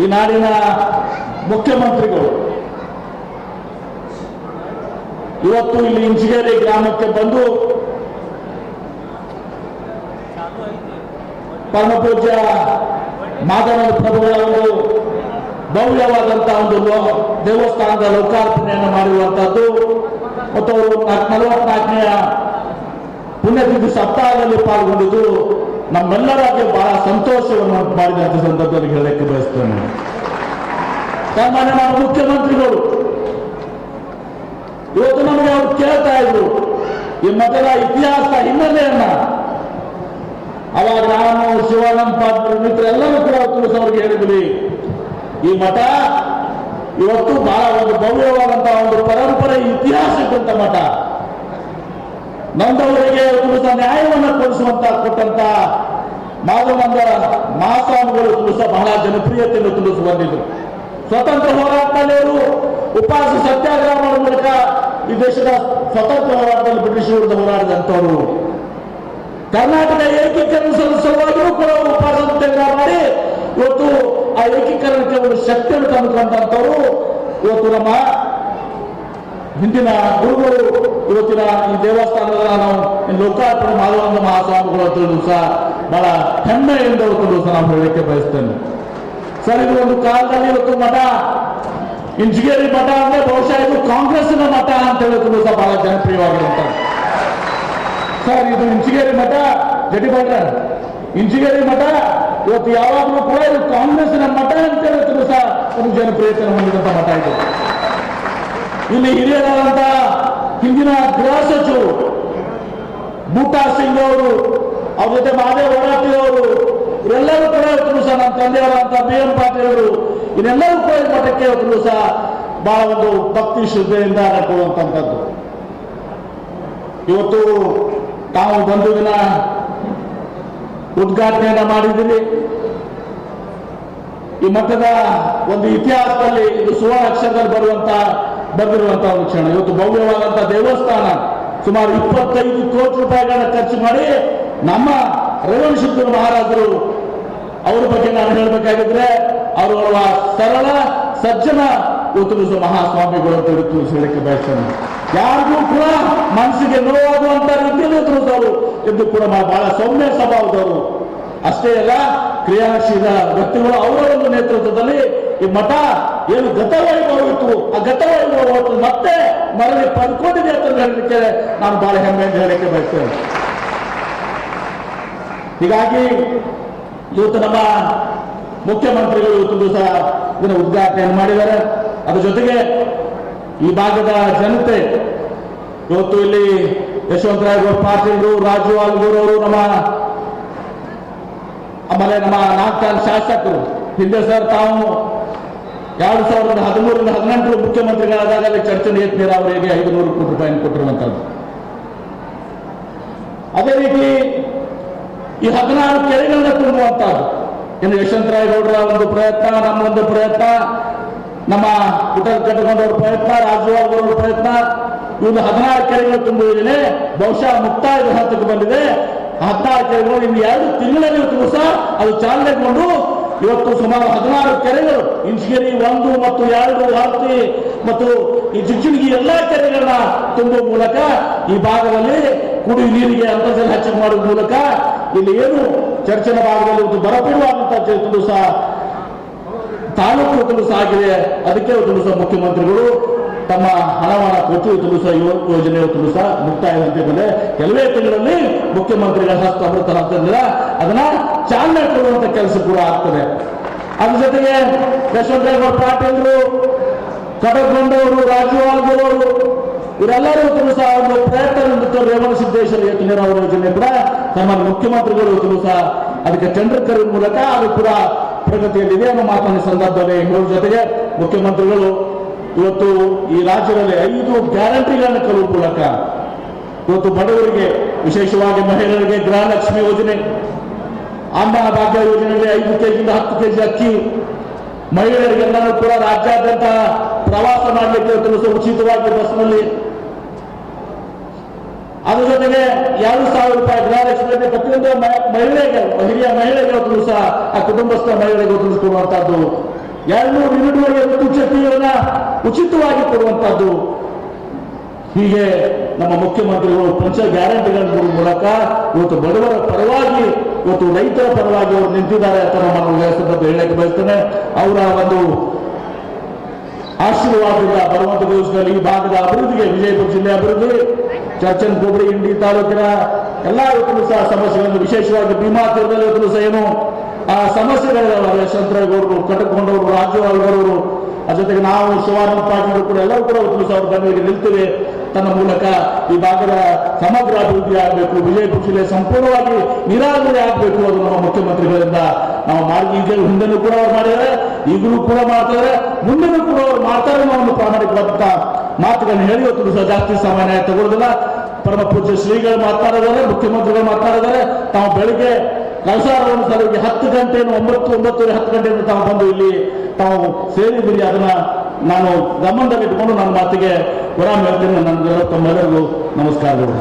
ಈ ನಾಡಿನ ಮುಖ್ಯಮಂತ್ರಿಗಳು ಇವತ್ತು ಇಲ್ಲಿ ಇಂಚಿಗೇರಿ ಗ್ರಾಮಕ್ಕೆ ಬಂದು ಪರಮಪೂಜ್ಯ ಮಾದನದ ಪ್ರಭುಗಳ ಒಂದು ಭವ್ಯವಾದಂತಹ ಒಂದು ದೇವಸ್ಥಾನದ ಲೋಕಾರ್ಪಣೆಯನ್ನು ಮಾಡಿರುವಂತಹದ್ದು ಮತ್ತು ಅವರು 44ನೇ ಪುಣ್ಯತಿಥಿ ಸಪ್ತಾಹದಲ್ಲಿ ಪಾಲ್ಗೊಂಡಿದ್ದು ನಮ್ಮೆಲ್ಲರಿಗೆ ಬಹಳ ಸಂತೋಷವನ್ನು ಮಾಡಿದಂತ ಸಂದರ್ಭದಲ್ಲಿ ಹೇಳಕ್ಕೆ ಬಯಸ್ತೇನೆ. ಸಾಮಾನ್ಯ ನಮ್ಮ ಮುಖ್ಯಮಂತ್ರಿಗಳು ಇವತ್ತು ನಮಗೆ ಅವರು ಕೇಳ್ತಾ ಇದ್ರು ಈ ಮಠದ ಇತಿಹಾಸ ಹಿನ್ನೆಲೆಯನ್ನ. ಅವಾಗ ನಾನು ಶಿವಾನಂದ ಪಾಟೀಲ್ ಮಿತ್ರ ಎಲ್ಲರೂ ಕೂಡ ತಿಳಿಸೋರಿಗೆ ಹೇಳಿದ್ವಿ, ಈ ಮಠ ಇವತ್ತು ಬಹಳ ಒಂದು ಭವ್ಯವಾದಂತಹ ಒಂದು ಪರಂಪರೆ ಇತಿಹಾಸ ಇದ್ದಂತ ಮಠ. ನೊಂದವರಿಗೆ ತಿಳಿಸ ನ್ಯಾಯವನ್ನು ಕೊಟ್ಟಂತ ಮಾಧವಾನಂದ ಮಹಾಸ್ವಾಮಿಗಳು ತಿಳಿಸ ಬಹಳ ಜನಪ್ರಿಯತೆಯನ್ನು ತಿಳಿಸಿ ಬಂದಿದ್ರು. ಸ್ವತಂತ್ರ ಹೋರಾಟದಲ್ಲಿ ಅವರು ಉಪವಾಸ ಸತ್ಯಾಗ್ರಹ ಮಾಡುವ ಮೂಲಕ ಈ ದೇಶದ ಸ್ವತಂತ್ರ ಹೋರಾಟದಲ್ಲಿ ಬ್ರಿಟಿಷ್ ವಿರುದ್ಧ ಹೋರಾಡಿದಂಥವರು. ಕರ್ನಾಟಕ ಏಕೀಕರಣ ಸಲುವಾಗಿಯೂ ಕೂಡ ಉಪವಾಸ ಸತ್ಯಾಗ್ರಹ ಮಾಡಿ ಇವತ್ತು ಆ ಏಕೀಕರಣಕ್ಕೆ ಒಂದು ಶಕ್ತಿಯನ್ನು ತಂದುಕೊಂಡಂಥವರು ಇವತ್ತು ನಮ್ಮ ಹಿಂದಿನ ಗುರುಗಳು ಇವತ್ತಿನ ಈ ದೇವಸ್ಥಾನದ ನಾವು ಲೋಕಾರ್ಪಣೆ ಮಾಧವಾನಂದ ಮಹಾಸ್ವಾಮಿಗಳು ತಿಳಿದು ಸಹ ಬಹಳ ಹೆಮ್ಮೆಯಿಂದ ಇವತ್ತು ಸಹ ನಾವು ಹೇಳಕ್ಕೆ ಬಯಸ್ತೇನೆ. ಸರ್, ಇದು ಒಂದು ಕಾಲದಲ್ಲಿ ಇವತ್ತು ಮಠ ಇಂಚಿಗೇರಿ ಮಠ ಅಂದ್ರೆ ಬಹುಶಃ ಇದು ಕಾಂಗ್ರೆಸ್ನ ಮಠ ಅಂತ ಹೇಳೋದು ಸಹ ಬಹಳ ಜನಪ್ರಿಯವಾಗಿರುತ್ತಾರೆ. ಸರ್, ಇದು ಇಂಚಿಗೇರಿ ಮಠ ಜಟಿಭಟ್ರ ಇಂಚಿಗೇರಿ ಮಠ ಇವತ್ತು ಯಾವಾಗಲೂ ಕೂಡ ಇದು ಕಾಂಗ್ರೆಸ್ನ ಮಠ ಅಂತ ಹೇಳೋದು ಸಹ ಒಂದು ಜನಪ್ರಿಯತೆಯನ್ನು ಹೊಂದಿದಂತ ಮಠ ಇದು. ಇಲ್ಲಿ ಹಿರಿಯರಾದಂತ ಹಿಂದಿನ ಗೃಹ ಸಚಿವರು ಬೂಟಾ ಸಿಂಗ್ ಅವರು, ಅವ್ರ ಜೊತೆ ಮಹಾದೇವ್ ವರಾಟಿ ಅವರು, ಇವರೆಲ್ಲರೂ ಕೂಡ ಇವತ್ತು ಸಹ ನಮ್ಮ ತಂದೆಯವರಂತ BM ಪಾಟೀಲ್ ಅವರು, ಇದೆಲ್ಲರೂ ಕೂಡ ಈ ಮಠಕ್ಕೆ ಇವತ್ತು ಸಹ ಬಹಳ ಒಂದು ಭಕ್ತಿ ಶ್ರದ್ಧೆಯಿಂದ ನಡ್ಕೊಳ್ಳುವಂತದ್ದು. ಇವತ್ತು ತಾವು ಬಂದು ದಿನ ಉದ್ಘಾಟನೆಯನ್ನ ಮಾಡಿದ್ದೀರಿ. ಈ ಮಠದ ಒಂದು ಇತಿಹಾಸದಲ್ಲಿ ಇದು ಸುವರ್ಣ ಅಕ್ಷರದಲ್ಲಿ ಬಂದಿರುವಂತಹ ಒಂದು ಕ್ಷಣ. ಇವತ್ತು ಭವ್ಯವಾದಂತಹ ದೇವಸ್ಥಾನ ಸುಮಾರು 25 ಕೋಟಿ ರೂಪಾಯಿಗಳನ್ನ ಖರ್ಚು ಮಾಡಿ ನಮ್ಮ ರೇವಣಸಿದ್ದೇಶ್ವರ ಮಹಾರಾಜರು ಅವರ ಬಗ್ಗೆ ನಾನು ಹೇಳಬೇಕಾಗಿದ್ರೆ ಅವರು ಸರಳ ಸಜ್ಜನ ಇವತ್ತು ಮಹಾಸ್ವಾಮಿಗಳು ಅಂತ ಹೇಳಕ್ಕೆ ಬಯಸ್ತೇನೆ. ಯಾರಿಗೂ ಕೂಡ ಮನಸ್ಸಿಗೆ ನೋವಾಗುವಂತ ರೀತಿಯಲ್ಲಿ ತಿಳಿಸೋರು ಎಂದು ಕೂಡ ಬಹಳ ಸೌಮ್ಯ ಸ್ವಭಾವದವರು. ಅಷ್ಟೇ ಅಲ್ಲ, ಕ್ರಿಯಾಶೀಲ ವ್ಯಕ್ತಿಗಳು ಅವರ ಒಂದು ನೇತೃತ್ವದಲ್ಲಿ ಈ ಮಠ ಏನು ಗತವೈಭವ ಇತ್ತು ಆ ಗತವೈಭವ ಮತ್ತೆ ಮರಳಿ ಪಡ್ಕೊಂಡಿದೆ ಅಂತ ಹೇಳಲಿಕ್ಕೆ ನಾನು ಬಹಳ ಹೆಮ್ಮೆಯಿಂದ ಹೇಳಕ್ಕೆ ಬಯಸ್ತೇನೆ. ಹೀಗಾಗಿ ಇವತ್ತು ನಮ್ಮ ಮುಖ್ಯಮಂತ್ರಿಗಳು ಇವತ್ತು ಸಹ ಇದನ್ನು ಉದ್ಘಾಟನೆಯನ್ನು ಮಾಡಿದ್ದಾರೆ. ಅದ್ರ ಜೊತೆಗೆ ಈ ಭಾಗದ ಜನತೆ ಇವತ್ತು ಇಲ್ಲಿ ಯಶವಂತರಾಯ ಪಾಟೀಲ್, ರಾಜು ಆಲ್ಗೂರ್ ಅವರು, ಆಮೇಲೆ ನಮ್ಮ ನಾಗ್ತಾನ್ ಶಾಸಕರು ಹಿಂದೆ ಸರ್ ತಾವು 2013-18 ಮುಖ್ಯಮಂತ್ರಿಗಳಾದಾಗ ಅಲ್ಲಿ ಚರ್ಚೆ ನೀರಾವರಿಗೆ 500 ಕೋಟಿ ರೂಪಾಯಿ ಕೊಟ್ಟಿರುವಂತದ್ದು. ಅದೇ ರೀತಿ ಈ 16 ಕೆರೆಗಳನ್ನ ತುಂಬುವಂತಹದ್ದು ಇನ್ನು ಯಶವಂತರಾಯ ಗೌಡರ ಒಂದು ಪ್ರಯತ್ನ, ನಮ್ಮ ಒಂದು ಪ್ರಯತ್ನ, ನಮ್ಮ ಪುಟಲ್ ಕಟ್ಟಕೊಂಡವ್ರ ಪ್ರಯತ್ನ, ರಾಜುವಾಗೌಡರ ಪ್ರಯತ್ನ, ಇನ್ನು 16 ಕೆರೆಗಳು ತುಂಬುವುದಿದೆ. ಬಹುಶಃ ಮುಕ್ತಾಯದ ಹಂತಕ್ಕೆ ಬಂದಿದೆ. 16 ಕೆರೆಗಳು ಇನ್ನು 2 ತಿಂಗಳಲ್ಲಿ ಸಹ ಅದು ಚಾಲನೆಗೊಂಡು ಇವತ್ತು ಸುಮಾರು 16 ಕೆರೆಗಳು ಇಂಚಿಗೇರಿ 1 ಮತ್ತು 2 ಹರ್ತಿ ಮತ್ತು ಈ ಚುಚ್ಚುಣಿಗಿ ಎಲ್ಲಾ ಕೆರೆಗಳನ್ನ ತುಂಬುವ ಮೂಲಕ ಈ ಭಾಗದಲ್ಲಿ ಕುಡಿಯುವ ನೀರಿಗೆ ಅಂತರ್ಜಲ ಹೆಚ್ಚು ಮಾಡುವ ಮೂಲಕ ಇಲ್ಲಿ ಏನು ಚರ್ಚಿನ ಭಾಗದಲ್ಲಿ ಒಂದು ಬರಬಿಡುವಂತಹ ಸಹ ತಾಲೂಕು ಸಹ ಆಗಿದೆ. ಅದಕ್ಕೆ ಸಹ ಮುಖ್ಯಮಂತ್ರಿಗಳು ತಮ್ಮ ಹಣವನ್ನು ಕೊಟ್ಟು ಸಹ ಯೋಜನೆ ಸಹ ಮುಕ್ತಾಯ ಹಂತದಲ್ಲಿ ಕೆಲವೇ ತಿಂಗಳಲ್ಲಿ ಮುಖ್ಯಮಂತ್ರಿಗಳ ಹಸ್ತ ಅಮೃತ ಹಸ್ತದಿಂದ ಅದನ್ನ ಚಾಲನೆ ಕೊಡುವಂತ ಕೆಲಸ ಕೂಡ ಆಗ್ತದೆ. ಅದ್ರ ಜೊತೆಗೆ ಯಶವಂತರಾಯ ಪಾಟೀಲ್ರು, ಕಡಕೊಂಡವರು, ರಾಜು ಆಲ್ಗೂರು ಇವರೆಲ್ಲರೂ ಸಹ ಒಂದು ಪ್ರಯತ್ನ ರೇವಣಸಿದ್ದೇಶ್ವರ ನೀರಾವರಿ ಯೋಜನೆ ಕೂಡ ನಮ್ಮ ಮುಖ್ಯಮಂತ್ರಿಗಳು ಸಹ ಅದಕ್ಕೆ ಟೆಂಡರ್ ಕರೆಯುವ ಮೂಲಕ ಅದು ಕೂಡ ಪ್ರಗತಿಯಲ್ಲಿದೆ ಅನ್ನೋ ಮಾತನ್ನ ಸಂದರ್ಭದಲ್ಲಿ ಹೇಳುವ ಜೊತೆಗೆ ಮುಖ್ಯಮಂತ್ರಿಗಳು ಇವತ್ತು ಈ ರಾಜ್ಯದಲ್ಲಿ 5 ಗ್ಯಾರಂಟಿಗಳನ್ನು ಕೊಡುವ ಮೂಲಕ ಇವತ್ತು ಬಡವರಿಗೆ, ವಿಶೇಷವಾಗಿ ಮಹಿಳೆಯರಿಗೆ ಗೃಹಲಕ್ಷ್ಮಿ ಯೋಜನೆ, ಅನ್ನ ಭಾಗ್ಯ ಯೋಜನೆಯಲ್ಲಿ 5 ಕೆಜಿಯಿಂದ 10 ಕೆಜಿ ಅಕ್ಕಿ, ಮಹಿಳೆಯರಿಗೆಲ್ಲರೂ ಕೂಡ ರಾಜ್ಯಾದ್ಯಂತ ಪ್ರವಾಸ ಮಾಡಲಿಕ್ಕೆ ಉಚಿತವಾಗಿ ಬಸ್ನಲ್ಲಿ, ಅದ್ರ ಜೊತೆಗೆ 2,000 ರೂಪಾಯಿ ಗೃಹಲಕ್ಷ್ಮಿ ಪ್ರತಿಯೊಂದು ಮಹಿಳೆಗೆ, ಹಿರಿಯ ಮಹಿಳೆಗೆ ಸಹ ಆ ಕುಟುಂಬಸ್ಥ ಮಹಿಳೆಗೆ ಕೊಡುವಂತಹದ್ದು 200 ಯೂನಿಟ್ವರೆಗೆ ವಿದ್ಯುತ್ ಶಕ್ತಿಯನ್ನ ಉಚಿತವಾಗಿ ಕೊಡುವಂತಹದ್ದು. ಹೀಗೆ ನಮ್ಮ ಮುಖ್ಯಮಂತ್ರಿಗಳು ಪಂಚ ಗ್ಯಾರಂಟಿಗಳ ಮೂಲಕ ಇವತ್ತು ಬಡವರ ಪರವಾಗಿ, ಇವತ್ತು ರೈತರ ಪರವಾಗಿ ಅವರು ನಿಂತಿದ್ದಾರೆ ಅಂತ ನಾನು ಹೇಳಕ್ಕೆ ಬಯಸ್ತೇನೆ. ಅವರ ಒಂದು ಆಶೀರ್ವಾದದಿಂದ ಬರುವಂತ ದಿವಸದಲ್ಲಿ ಈ ಭಾಗದ ಅಭಿವೃದ್ಧಿಗೆ, ವಿಜಯಪುರ ಜಿಲ್ಲೆ ಅಭಿವೃದ್ಧಿ, ಚರ್ಚನ್ ಕೊಬ್ಬರಿ ಇಂಡಿ ತಾಲೂಕಿನ ಎಲ್ಲ ಇವತ್ತು ಸಹ ಸಮಸ್ಯೆಗಳನ್ನು, ವಿಶೇಷವಾಗಿ ಭೀಮಾ ತೀರದಲ್ಲಿ ಇವತ್ತು ಸಹ ಏನು ಆ ಸಮಸ್ಯೆಗಳಿದಾವೆ, ಯಶವಂತರೇಗೌಡರು, ಕಟಕೊಂಡವರು, ರಾಜ್ಯವಾಳಗೌಡರು, ಅದ್ರ ಜೊತೆಗೆ ನಾವು ಶಿವಾನಂದ ಪಾಟೀಲ್ ಕೂಡ ಎಲ್ಲರೂ ಕೂಡ ಇವತ್ತು ಸಹ ಅವ್ರ ಬೆನ್ನಿಗೆ ನಿಲ್ತೇವೆ. ತನ್ನ ಮೂಲಕ ಈ ಭಾಗದ ಸಮಗ್ರ ಅಭಿವೃದ್ಧಿ ಆಗಬೇಕು, ವಿಜಯಪುರ ಜಿಲ್ಲೆ ಸಂಪೂರ್ಣವಾಗಿ ನಿರಾವರಿ ಆಗಬೇಕು. ಅದು ನಮ್ಮ ಮುಖ್ಯಮಂತ್ರಿಗಳಿಂದ ನಾವು ಮಾಡಿ, ಈಗ ಹಿಂದೆನೂ ಕೂಡ ಅವ್ರು ಮಾಡಿದ್ದಾರೆ, ಈಗಲೂ ಕೂಡ ಮಾಡ್ತಾರೆ, ಮುಂದೆನೂ ಕೂಡ ಅವ್ರು ಮಾಡ್ತಾರೆ ಅನ್ನೋ ಒಂದು ಪ್ರಾಮಾಣಿಕವಾದಂತ ಮಾತುಗಳನ್ನು ಹೇಳಿ ಇವತ್ತು ಸಹ ಜಾಸ್ತಿ ಸಮಯ ತಗೊಳ್ಳೋದಿಲ್ಲ. ಪರಮ ಪೂಜ್ಯ ಶ್ರೀಗಳು ಮಾತನಾಡಿದ್ದಾರೆ, ಮುಖ್ಯಮಂತ್ರಿಗಳು ಮಾತನಾಡಿದ್ದಾರೆ. ತಾವು ಬೆಳಿಗ್ಗೆ ಕಳಸಾರವನ್ನು ಸಲುವಾಗಿ 10 ಗಂಟೆಯನ್ನು 9:30 ಗಂಟೆಯನ್ನು ತಾವು ಬಂದು ಇಲ್ಲಿ ತಾವು ಸೇರಿದ್ದೀರಿ. ಅದನ್ನ ನಾನು ಗಮನದಲ್ಲಿಟ್ಟುಕೊಂಡು ನನ್ನ ಮಾತಿಗೆ ವಿರಾಮ ಹೇಳ್ತೇನೆ. ನನಗೆಲ್ಲ ತಮ್ಮೆಲ್ಲರಿಗೂ ನಮಸ್ಕಾರಗಳು.